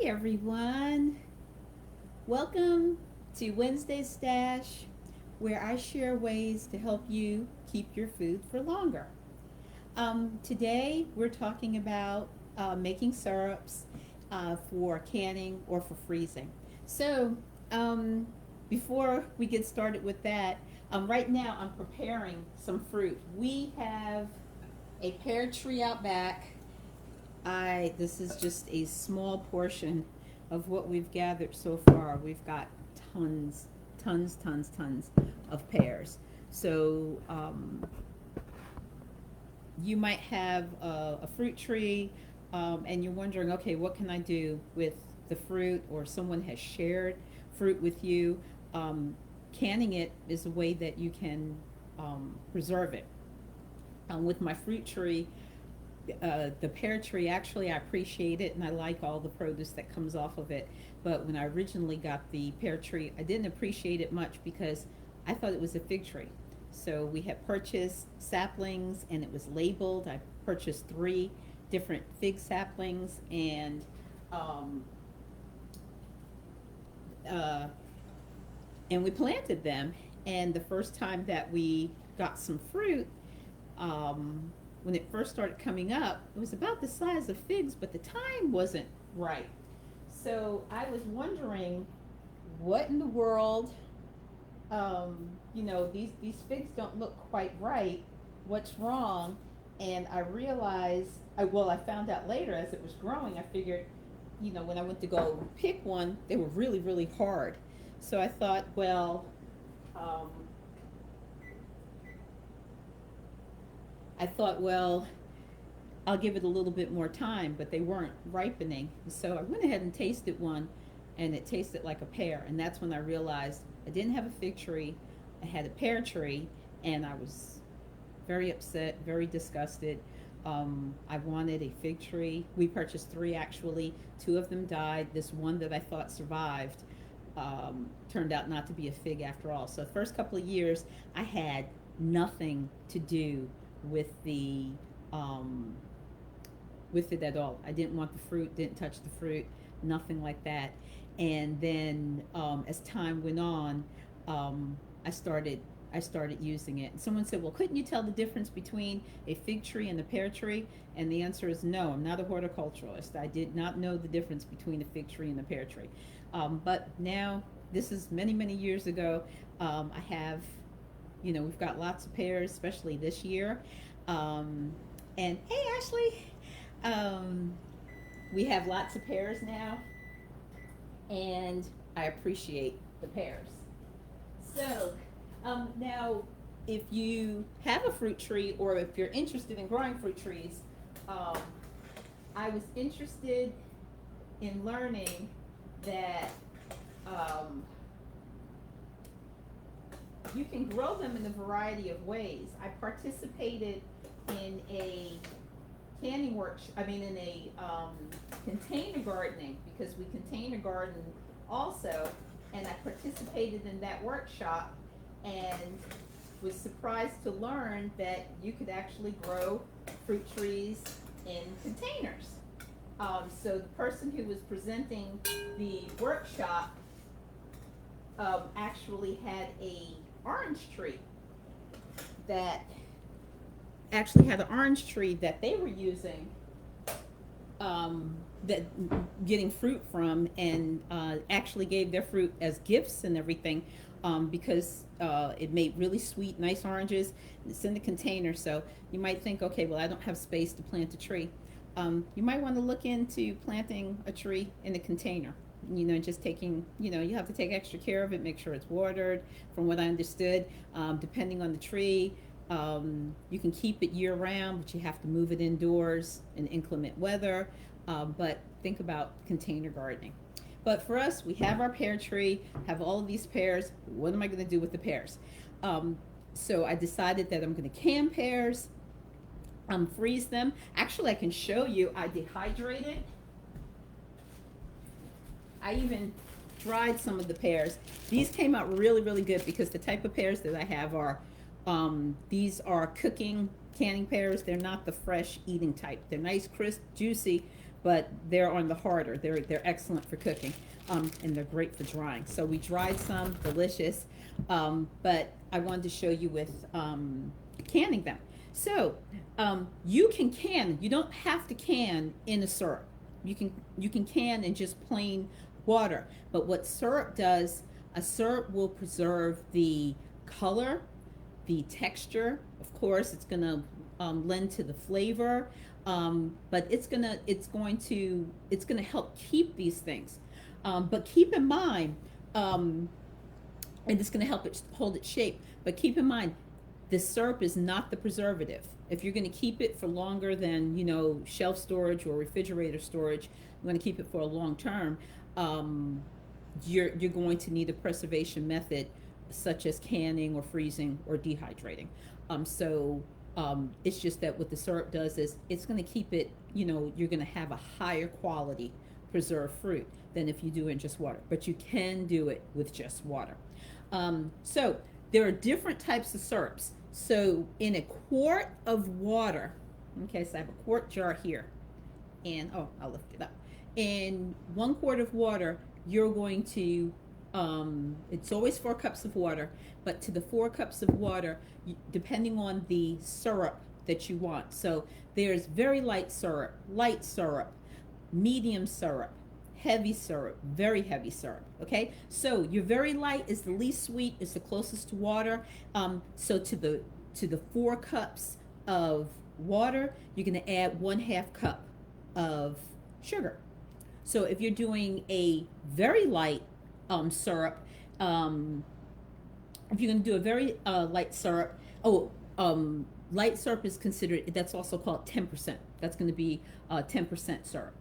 everyone. Welcome to Wednesday Stash, where I share ways to help you keep your food for longer. Today, we're talking about making syrups for canning or for freezing. So, um, before we get started with that, right now I'm preparing some fruit. We have a pear tree out back. This is just a small portion of what we've gathered so far. We've got tons of pears. So you might have a fruit tree, and you're wondering, okay, what can I do with the fruit? Or someone has shared fruit with you. Canning it is a way that you can preserve it. With my fruit tree, the pear tree, actually I appreciate it and I like all the produce that comes off of it. But when I originally got the pear tree, I didn't appreciate it much because I thought it was a fig tree. So we had purchased saplings and it was labeled. I purchased 3 different fig saplings, um, uh, and we planted them. And the first time that we got some fruit, when it first started coming up, it was about the size of figs, but the time wasn't right. So I was wondering, what in the world? These figs don't look quite right. What's wrong? And I realized, I found out later as it was growing. I figured, when I went to go pick one, they were really, really hard. So I thought, um, well, I'll give it a little bit more time, but they weren't ripening. So I went ahead and tasted one, and it tasted like a pear. And that's when I realized I didn't have a fig tree, I had a pear tree, and I was very upset, very disgusted. I wanted a fig tree. We purchased 3 actually. 2 of them died. This one that I thought survived turned out not to be a fig after all. So the first couple of years, I had nothing to do with um, with it at all. I didn't want the fruit, didn't touch the fruit, nothing like that. And then as time went on, um, I started I started using it. And someone said, "Well, couldn't you tell the difference between a fig tree and a pear tree?" And the answer is no. I'm not a horticulturalist. I did not know the difference between a fig tree and a pear tree. But now, this is many, many years ago. I have, we've got lots of pears, especially this year. Um, and hey, Ashley, um, we have lots of pears now, and I appreciate the pears. So, now, if you have a fruit tree or if you're interested in growing fruit trees, um, I was interested in learning that um, you can grow them in a variety of ways. I participated in a canning in a container gardening, because we container garden also, and I participated in that workshop and was surprised to learn that you could actually grow fruit trees in containers. So the person who was presenting the workshop actually had a orange tree that they were using, that getting fruit from, and actually gave their fruit as gifts and everything, because it made really sweet, nice oranges. It's in the container, so you might think, okay, well, I don't have space to plant a tree. You might want to look into planting a tree in a container. Just taking, you have to take extra care of it, make sure it's watered. From what I understood, depending on the tree, you can keep it year round, but you have to move it indoors in inclement weather. But think about container gardening. But for us, we have our pear tree, have all of these pears. What am I going to do with the pears? So I decided that I'm going to can pears, freeze them. Actually, I can show you. I dehydrated. I even dried some of the pears. These came out really, really good, because the type of pears that I have are, these are cooking canning pears. They're not the fresh eating type. They're nice, crisp, juicy, but they're on the harder. They're excellent for cooking, and they're great for drying. So we dried some, delicious, but I wanted to show you with canning them. So you can can. You don't have to can in a syrup. You can can in just plain water. But what syrup does, a syrup will preserve the color, the texture. Of course, it's going to lend to the flavor, but it's going to help keep these things. But keep in mind, and it's going to help it hold its shape. But keep in mind, the syrup is not the preservative. If you're going to keep it for longer than shelf storage or refrigerator storage, you're going to keep it for a long term. You're going to need a preservation method such as canning or freezing or dehydrating. It's just that what the syrup does is it's going to keep it, you're going to have a higher quality preserved fruit than if you do it in just water. But you can do it with just water. So there are different types of syrups. So in a quart of water, okay, so I have a quart jar here, and I'll lift it up. In 1 quart of water, you're going to, it's always 4 cups of water, but to the 4 cups of water, depending on the syrup that you want. So there's very light syrup, medium syrup, heavy syrup, very heavy syrup. Okay, so your very light is the least sweet, is the closest to water. So to the 4 cups of water, you're going to add 1/2 cup of sugar. So if you're doing a very light syrup, if you're going to do a very light syrup, light syrup is considered, that's also called 10%. That's going to be 10% syrup.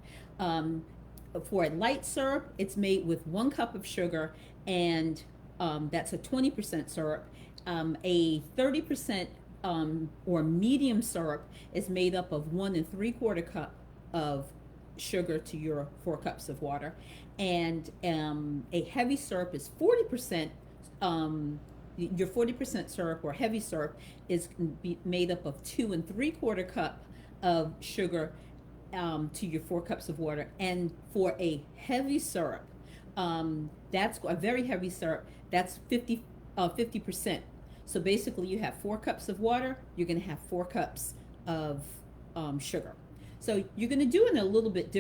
For a light syrup, it's made with 1 cup of sugar, and that's a 20% syrup. A 30% or medium syrup is made up of 1 3/4 cup of sugar to your 4 cups of water, and a heavy syrup is 40%. Your 40% syrup or heavy syrup is made up of 2 3/4 cup of sugar to your 4 cups of water. And for a heavy syrup, that's a very heavy syrup, that's 50%. So basically you have 4 cups of water, you're going to have 4 cups of sugar. So you're going to do it in a little bit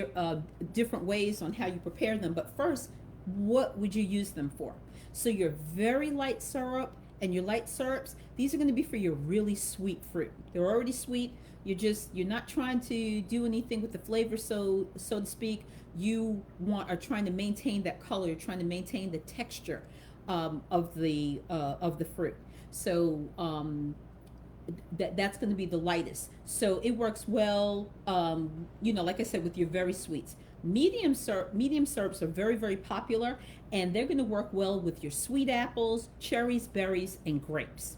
different ways on how you prepare them. But first, what would you use them for? So your very light syrup and your light syrups, these are going to be for your really sweet fruit. They're already sweet. You're not trying to do anything with the flavor, so to speak. You are trying to maintain that color. You're trying to maintain the texture of the fruit. So that's going to be the lightest. So it works well, like I said, with your very sweets. Medium syrups are very, very popular, and they're going to work well with your sweet apples, cherries, berries, and grapes.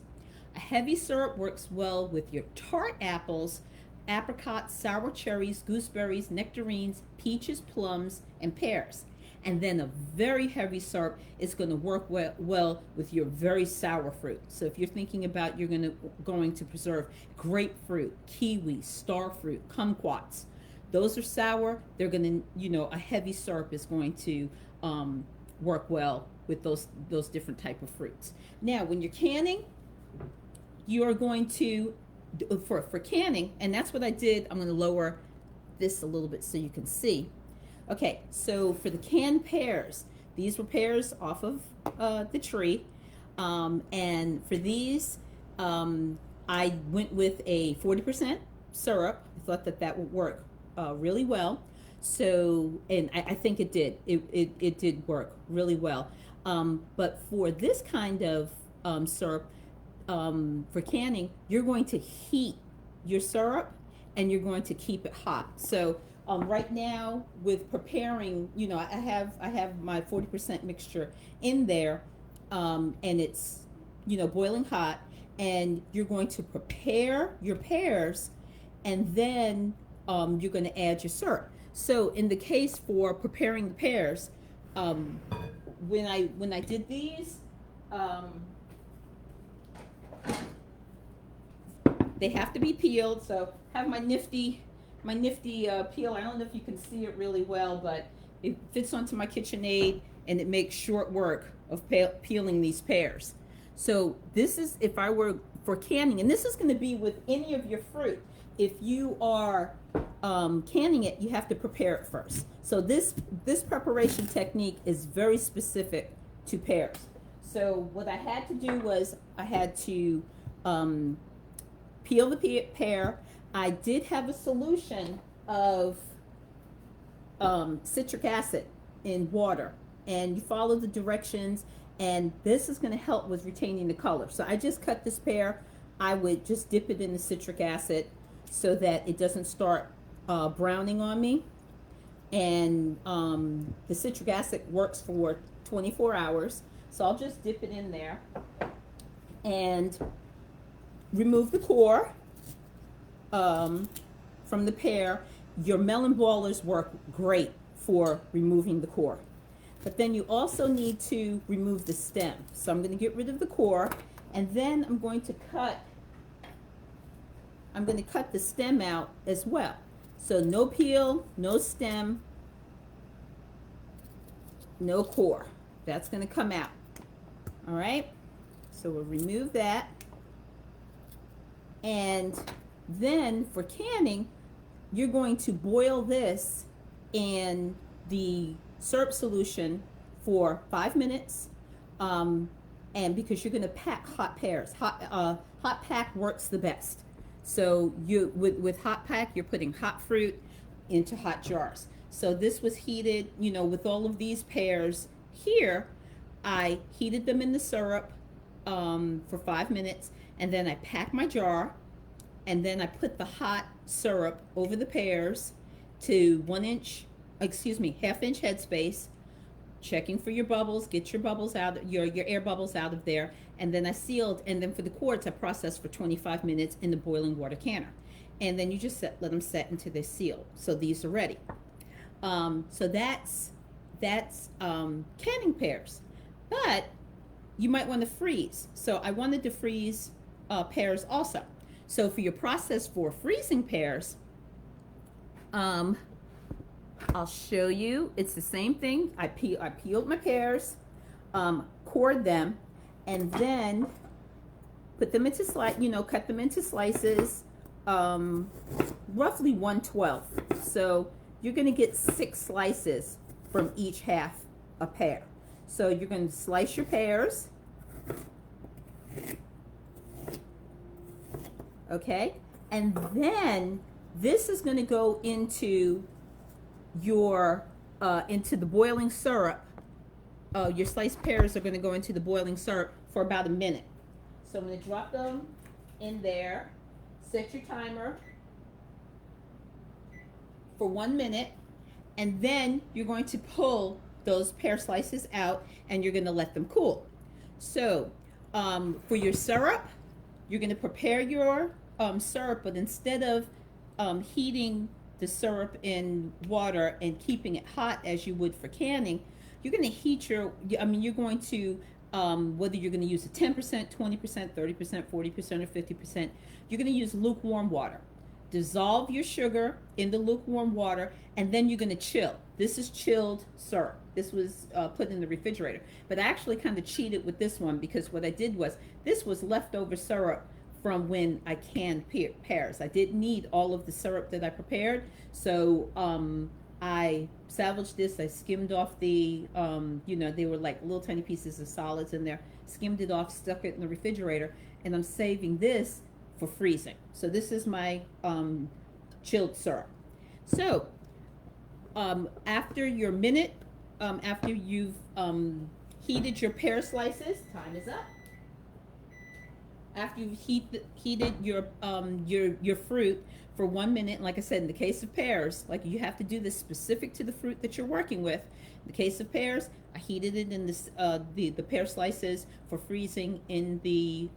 A heavy syrup works well with your tart apples, apricots, sour cherries, gooseberries, nectarines, peaches, plums, and pears. And then a very heavy syrup is going to work well with your very sour fruit. So if you're thinking about you're going to preserve grapefruit, kiwi, star fruit, kumquats, those are sour. They're going to, a heavy syrup is going to work well with those different type of fruits. Now, when you're canning, you are going to, for canning, and that's what I did. I'm going to lower this a little bit so you can see. Okay, so for the canned pears, these were pears off of the tree, and for these, I went with a 40% syrup. I thought that would work really well. So, and I think it did. It did work really well. But for this kind of syrup, for canning, you're going to heat your syrup and you're going to keep it hot. So right now with preparing, I have my 40% mixture in there, and it's, boiling hot, and you're going to prepare your pears, and then you're going to add your syrup. So in the case for preparing the pears, when I did these, they have to be peeled. So I have my nifty my nifty peel. I don't know if you can see it really well, but it fits onto my KitchenAid and it makes short work of peeling these pears. So this is if I were for canning, and this is going to be with any of your fruit. If you are canning it, you have to prepare it first. So this preparation technique is very specific to pears. So what I had to do was I had to peel the pear. I did have a solution of citric acid in water, and you follow the directions, and this is going to help with retaining the color. So I just cut this pear. I would just dip it in the citric acid so that it doesn't start browning on me. And the citric acid works for 24 hours. So I'll just dip it in there and remove the core from the pear. Your melon ballers work great for removing the core. But then you also need to remove the stem. So I'm going to get rid of the core, and then I'm going to cut the stem out as well. So no peel, no stem, no core. That's going to come out. All right? So we'll remove that. And then for canning, you're going to boil this in the syrup solution for 5 minutes. And because you're going to pack hot pears. Hot pack works the best. So you with hot pack, you're putting hot fruit into hot jars. So this was heated, you know, with all of these pears here. I heated them in the syrup for 5 minutes, and then I packed my jar, and then I put the hot syrup over the pears to half inch headspace, checking for your bubbles, get your bubbles out, your air bubbles out of there, and then I sealed, and then for the quarts I processed for 25 minutes in the boiling water canner. And then you just let them set until they seal. So these are ready. So that's canning pears. But you might want to freeze. So I wanted to freeze pears also. So for your process for freezing pears, I'll show you. It's the same thing. I peeled my pears, cored them, and then put them into cut them into slices, roughly 1/12. So you're going to get 6 slices from each half a pear. So you're going to slice your pears. Okay, and then this is going to go into your into the boiling syrup. Your sliced pears are going to go into the boiling syrup for about a minute. So I'm going to drop them in there. Set your timer for 1 minute, and then you're going to pull those pear slices out, and you're going to let them cool. So for your syrup, you're going to prepare your syrup, but instead of heating the syrup in water and keeping it hot as you would for canning, you're going to heat you're going to, whether you're going to use a 10%, 20%, 30%, 40%, or 50%, you're going to use lukewarm water. Dissolve your sugar in the lukewarm water, and then you're going to chill. This is chilled syrup. This was put in the refrigerator. But I actually kind of cheated with this one, because what I did was, this was leftover syrup from when I canned pears. I didn't need all of the syrup that I prepared, so I salvaged this. I skimmed off the, they were like little tiny pieces of solids in there. Skimmed it off, stuck it in the refrigerator, and I'm saving this for freezing. So this is my chilled syrup. So after your minute, after you've heated your pear slices, time is up. After you've heated your fruit for 1 minute, like I said, in the case of pears, like you have to do this specific to the fruit that you're working with. In the case of pears, I heated it in this the pear slices for freezing in the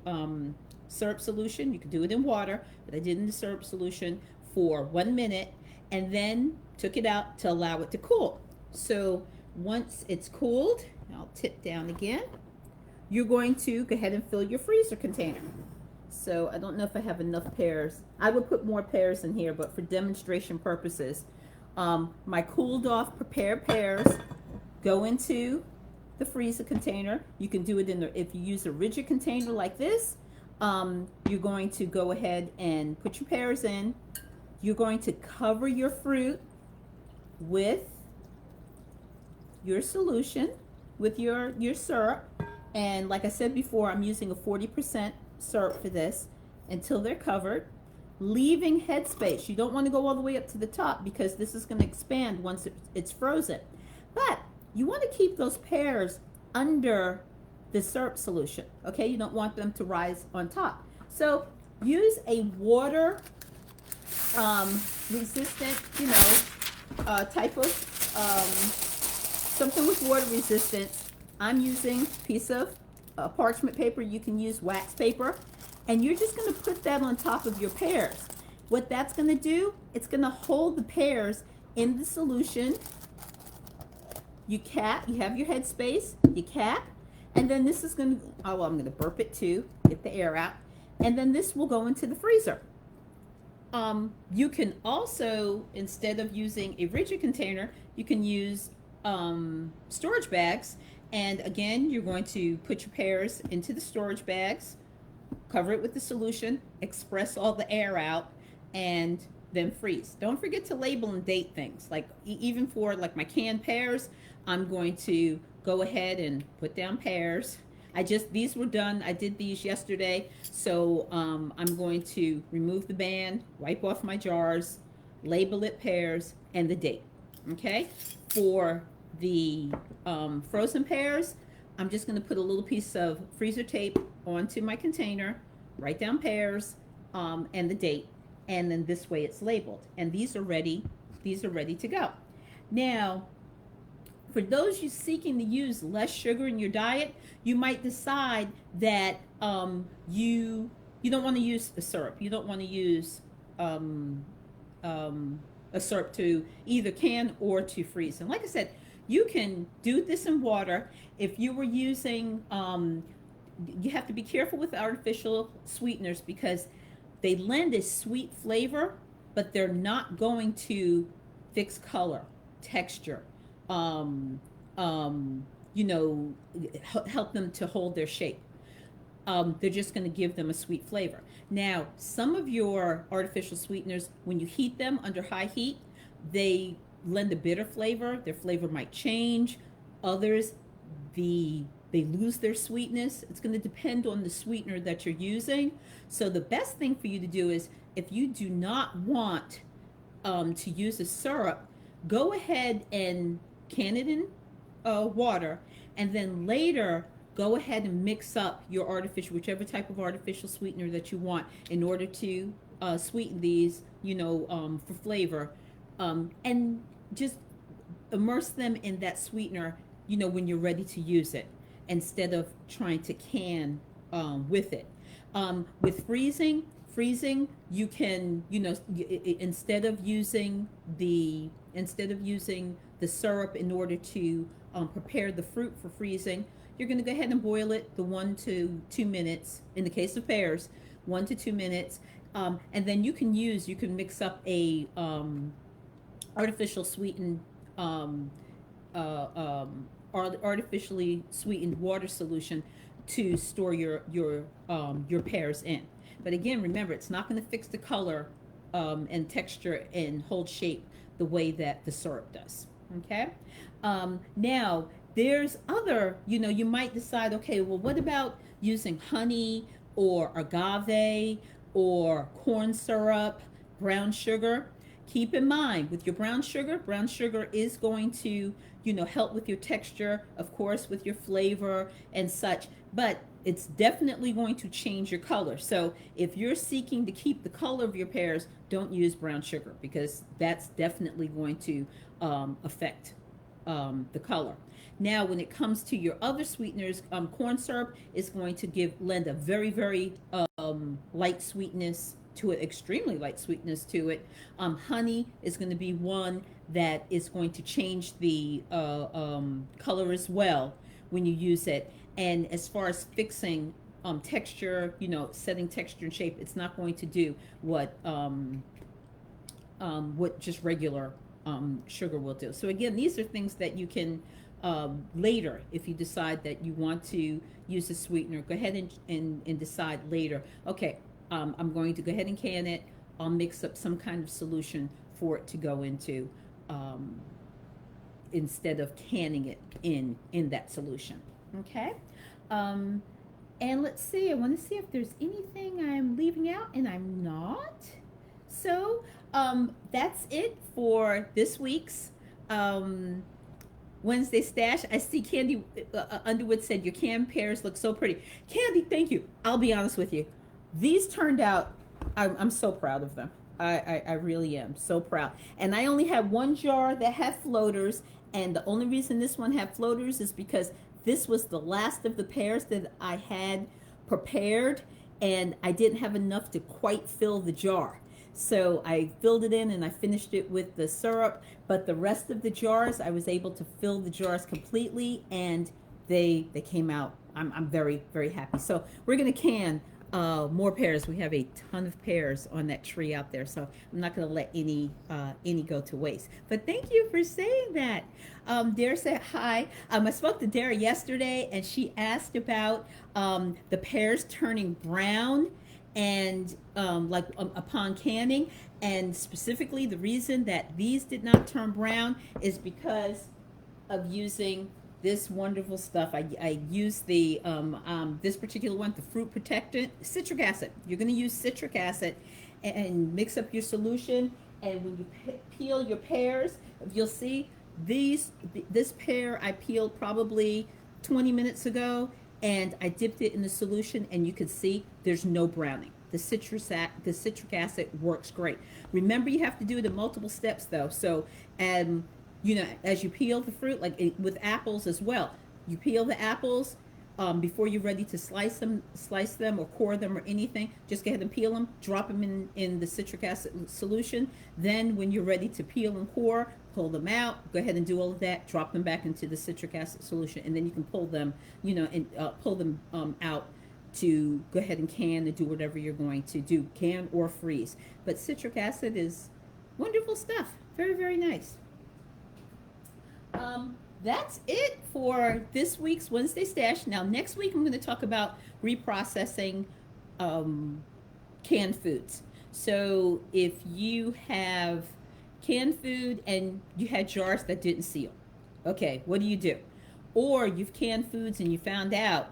syrup solution. You could do it in water, but I did in the syrup solution for 1 minute, and then took it out to allow it to cool. So once it's cooled, I'll tip down again. You're going to go ahead and fill your freezer container. So I don't know if I have enough pears. I would put more pears in here, but for demonstration purposes, my cooled off prepared pears go into the freezer container. You can do it in the, if you use a rigid container like this, you're going to go ahead and put your pears in. You're going to cover your fruit with your solution, with your syrup. And like I said before, I'm using a 40% syrup for this until they're covered, leaving headspace. You don't want to go all the way up to the top because this is going to expand once it's frozen. But you want to keep those pears under the syrup solution, okay? You don't want them to rise on top. So use a water resistant, type of something with water resistance. I'm using a piece of parchment paper. You can use wax paper, and you're just going to put that on top of your pears. What that's going to do, it's going to hold the pears in the solution. You cap, you have your headspace, you cap, and then this is going to, oh, well, I'm going to burp it too, get the air out, and then this will go into the freezer. You can also, instead of using a rigid container, you can use storage bags. And again, you're going to put your pears into the storage bags, cover it with the solution, express all the air out, and then freeze. Don't forget to label and date things. Like even for like my canned pears, I'm going to go ahead and put down pears. These were done, I did these yesterday. So I'm going to remove the band, wipe off my jars, label it pears, and the date, okay? For the frozen pears, I'm just going to put a little piece of freezer tape onto my container, write down pears, and the date, and then this way it's labeled. And these are ready to go. Now, for those you seeking to use less sugar in your diet, you might decide that you don't want to use a syrup. You don't want to use a syrup to either can or to freeze. And like I said, you can do this in water. If you were using, you have to be careful with artificial sweeteners because they lend a sweet flavor, but they're not going to fix color, texture, help them to hold their shape. They're just going to give them a sweet flavor. Now, some of your artificial sweeteners, when you heat them under high heat, they lend a bitter flavor. Their flavor might change. Others, they lose their sweetness. It's going to depend on the sweetener that you're using. So the best thing for you to do is, if you do not want to use a syrup, go ahead and can it in water, and then later go ahead and mix up your artificial, whichever type of artificial sweetener that you want in order to sweeten these, for flavor, and just immerse them in that sweetener, when you're ready to use it, instead of trying to can with it. With freezing, you can, instead of using the syrup in order to prepare the fruit for freezing, you're going to go ahead and boil it the 1 to 2 minutes. In the case of pears, 1 to 2 minutes, and then you can mix up a artificially sweetened water solution to store your pears in. But again, remember, it's not going to fix the color and texture and hold shape the way that the syrup does. Okay. Now there's other, you might decide, okay, well, what about using honey or agave or corn syrup, brown sugar? Keep in mind, with your brown sugar is going to, help with your texture, of course, with your flavor and such, but it's definitely going to change your color. So if you're seeking to keep the color of your pears, don't use brown sugar, because that's definitely going to affect the color. Now, when it comes to your other sweeteners, corn syrup is going to lend a very, very light sweetness to it, extremely light sweetness to it. Honey is going to be one that is going to change the color as well when you use it. And as far as fixing texture, setting texture and shape. It's not going to do what just regular sugar will do. So again, these are things that you can later, if you decide that you want to use a sweetener, go ahead and decide later. Okay, I'm going to go ahead and can it. I'll mix up some kind of solution for it to go into instead of canning it in that solution. Okay. And let's see, I want to see if there's anything I'm leaving out, and I'm not. So that's it for this week's Wednesday stash. I see Candy Underwood said your canned pears look so pretty. Candy, thank you. I'll be honest with you. These turned out, I'm so proud of them. I really am so proud. And I only had one jar that had floaters, and the only reason this one had floaters is because this was the last of the pears that I had prepared, and I didn't have enough to quite fill the jar. So I filled it in and I finished it with the syrup, but the rest of the jars, I was able to fill the jars completely, and they came out. I'm very, very happy. So we're gonna can more pears. We have a ton of pears on that tree out there, so I'm not going to let any go to waste. But thank you for saying that. Dara said hi. I spoke to Dara yesterday, and she asked about the pears turning brown and upon canning, and specifically the reason that these did not turn brown is because of using this wonderful stuff. I use the this particular one, the fruit protectant, citric acid. You're going to use citric acid and mix up your solution. And when you peel your pears, you'll see this pear I peeled probably 20 minutes ago, and I dipped it in the solution, and you can see there's no browning. The citric acid works great. Remember, you have to do it in multiple steps though. So as you peel the fruit, like with apples as well, you peel the apples before you're ready to slice them or core them or anything. Just go ahead and peel them, drop them in the citric acid solution. Then when you're ready to peel and core, pull them out, go ahead and do all of that, drop them back into the citric acid solution, and then you can pull them, and pull them out to go ahead and can and do whatever you're going to do, can or freeze. But citric acid is wonderful stuff. Very, very nice. That's it for this week's Wednesday Stash. Now, next week, I'm going to talk about reprocessing canned foods. So if you have canned food and you had jars that didn't seal, okay, what do you do? Or you've canned foods and you found out,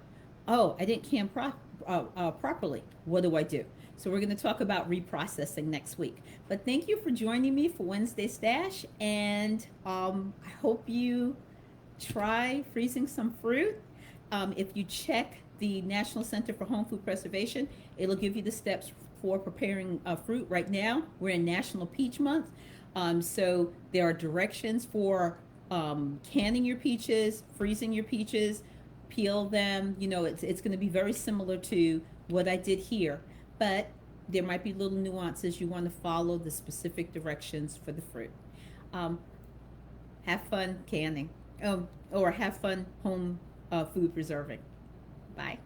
oh, I didn't can properly. What do I do? So we're going to talk about reprocessing next week. But thank you for joining me for Wednesday Stash, and I hope you try freezing some fruit. If you check the National Center for Home Food Preservation, it'll give you the steps for preparing fruit. Right now, we're in National Peach Month, so there are directions for canning your peaches, freezing your peaches, peel them. It's going to be very similar to what I did here, but there might be little nuances. You want to follow the specific directions for the fruit. Have fun canning, or have fun home food preserving. Bye.